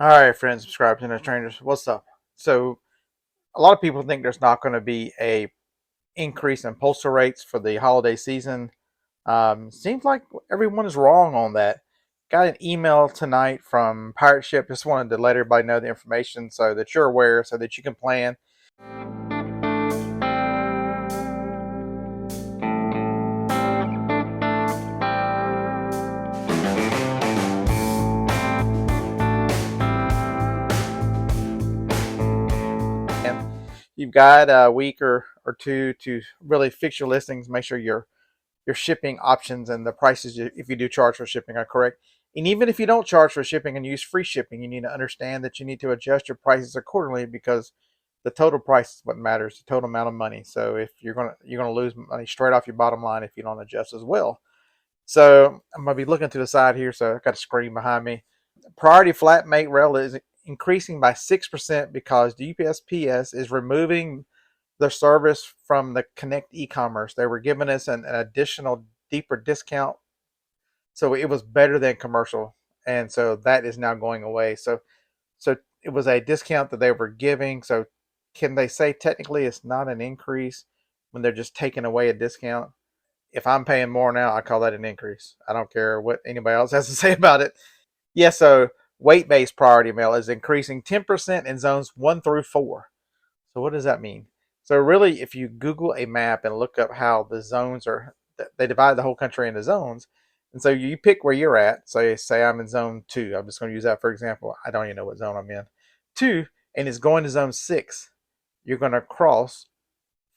All right, friends, subscribers, and strangers, what's up? So, a lot of people think there's not going to be a increase in postal rates for the holiday season. Seems like everyone is wrong on that. Got an email tonight from Pirate Ship. Just wanted to let everybody know the information so that you're aware, so that you can plan. And you've got a week or two to really fix your listings. Make sure your shipping options and the prices, if you do charge for shipping, are correct. And even if you don't charge for shipping and use free shipping, you need to understand that you need to adjust your prices accordingly, because the total price is what matters, the total amount of money. So if you're gonna lose money straight off your bottom line if you don't adjust as well. So I'm gonna be looking to the side here, so I've got a screen behind me. Priority flatmate rail is increasing by 6% because the USPS is removing their service from the Connect e-commerce. They were giving us an additional deeper discount, so it was better than commercial, and so that is now going away. So it was a discount that they were giving. So can they say technically it's not an increase when they're just taking away a discount? If I'm paying more now, I call that an increase. I don't care what anybody else has to say about it. Yeah, so weight-based priority mail is increasing 10% in zones 1 through 4. So what does that mean? So really, if you Google a map and look up how the zones are, they divide the whole country into zones. And so you pick where you're at. So say I'm in zone 2. I'm just going to use that for example. I don't even know what zone I'm in. 2, and it's going to zone 6. You're going to cross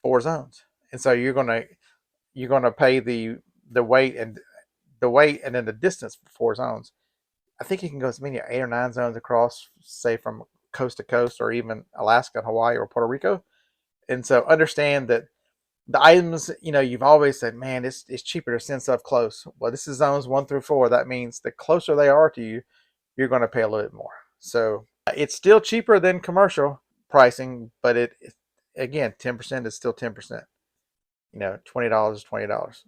4 zones. And so you're going to pay the weight and then the distance for 4 zones. I think you can go as many as 8 or 9 zones across, say from coast to coast, or even Alaska, Hawaii, or Puerto Rico. And so understand that the items, you've always said, man, it's cheaper to send stuff close. Well, this is zones 1 through 4. That means the closer they are to you, you're going to pay a little bit more. So it's still cheaper than commercial pricing, but again, 10% is still 10%. $20 is $20.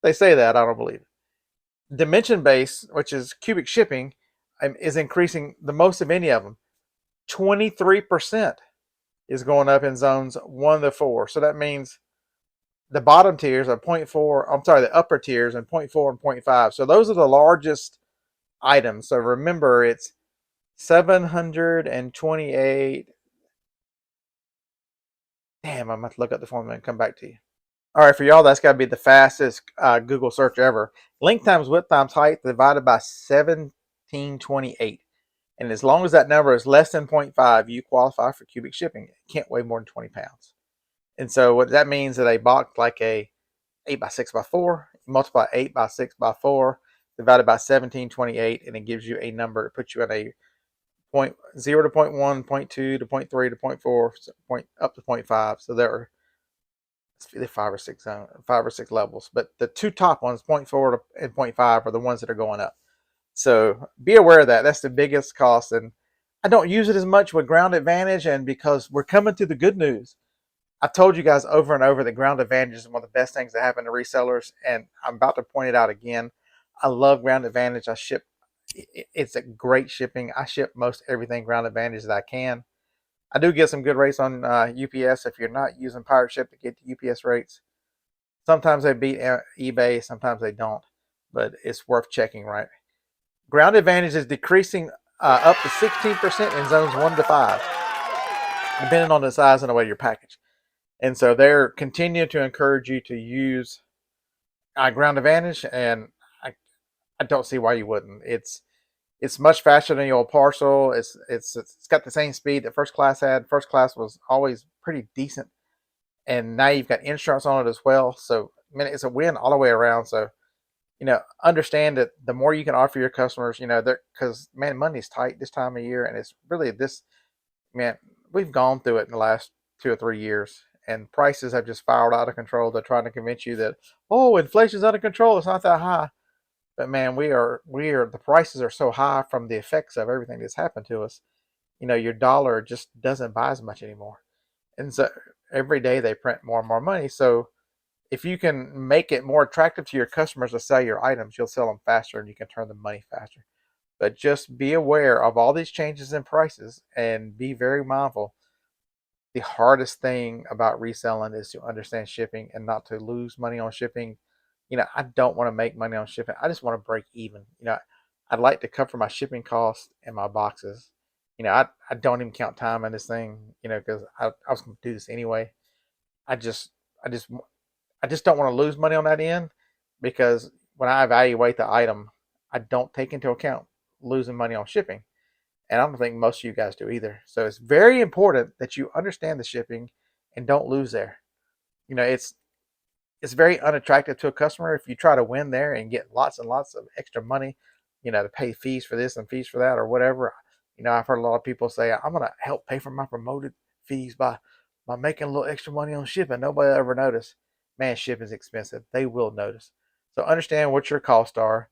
They say that. I don't believe it. Dimension base, which is cubic shipping, is increasing the most of any of them. 23% is going up in zones 1 to 4. So that means the bottom tiers are zero point 0.4. I'm sorry, the upper tiers are 0.4 and 0.5. So those are the largest items. So remember, it's 728. Damn, I'm going to look up the formula and come back to you. All right, for y'all, that's got to be the fastest Google search ever. Length times width times height divided by 1728. And as long as that number is less than 0.5, you qualify for cubic shipping. It can't weigh more than 20 pounds. And so what that means that a box like a 8 by 6 by 4, you multiply 8 by 6 by 4 divided by 1728, and it gives you a number to put you at a point 0 to point 1, point 2 to point 3 to point 4, point up to point 5. So there are 5 or 6 levels, but the two top ones, point 4 and point 5, are the ones that are going up. So be aware of that. That's the biggest cost. And I don't use it as much with Ground Advantage, and because we're coming to the good news. I've told you guys over and over that Ground Advantage is one of the best things that happen to resellers, and I'm about to point it out again. I love Ground Advantage. It's a great shipping. I ship most everything Ground Advantage that I can. I do get some good rates on UPS if you're not using Pirate Ship to get the UPS rates. Sometimes they beat eBay, sometimes they don't, but it's worth checking, right? Ground Advantage is decreasing up to 16% in zones 1 to 5, depending on the size and the weight of your package. And so they're continuing to encourage you to use Ground Advantage, and I don't see why you wouldn't. It's much faster than your old parcel. It's got the same speed that First Class had. First Class was always pretty decent, and now you've got insurance on it as well. So I mean, it's a win all the way around. So understand that the more you can offer your customers, because man, money's tight this time of year, and it's really this. Man, we've gone through it in the last 2 or 3 years, and prices have just spiraled out of control. They're trying to convince you that, oh, inflation's under control. It's not that high. But man, the prices are so high from the effects of everything that's happened to us. Your dollar just doesn't buy as much anymore. And so every day they print more and more money. So if you can make it more attractive to your customers to sell your items, you'll sell them faster and you can turn the money faster. But just be aware of all these changes in prices and be very mindful. The hardest thing about reselling is to understand shipping and not to lose money on shipping. I don't want to make money on shipping. I just want to break even. I'd like to cover my shipping costs and my boxes. I don't even count time in this thing, because I was going to do this anyway. I just, I just, I just don't want to lose money on that end, because when I evaluate the item, I don't take into account losing money on shipping. And I don't think most of you guys do either. So it's very important that you understand the shipping and don't lose there. It's very unattractive to a customer if you try to win there and get lots and lots of extra money, to pay fees for this and fees for that or whatever. I've heard a lot of people say, I'm going to help pay for my promoted fees by making a little extra money on shipping. Nobody will ever notice. Man, shipping is expensive. They will notice. So understand what your costs are.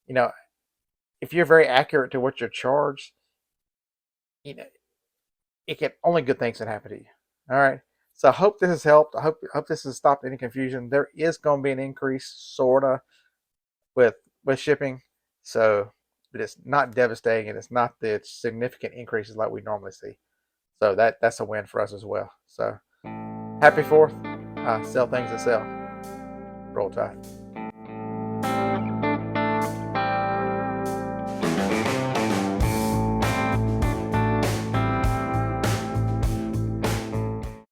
You know, if you're very accurate to what you're charged, you know, it can only good things can happen to you. All right. So I hope this has helped. I hope this has stopped any confusion. There is going to be an increase, sorta, with shipping. So, but it's not devastating, and it's not the significant increases like we normally see. So that's a win for us as well. So happy Fourth. Sell things that sell. Roll Tide.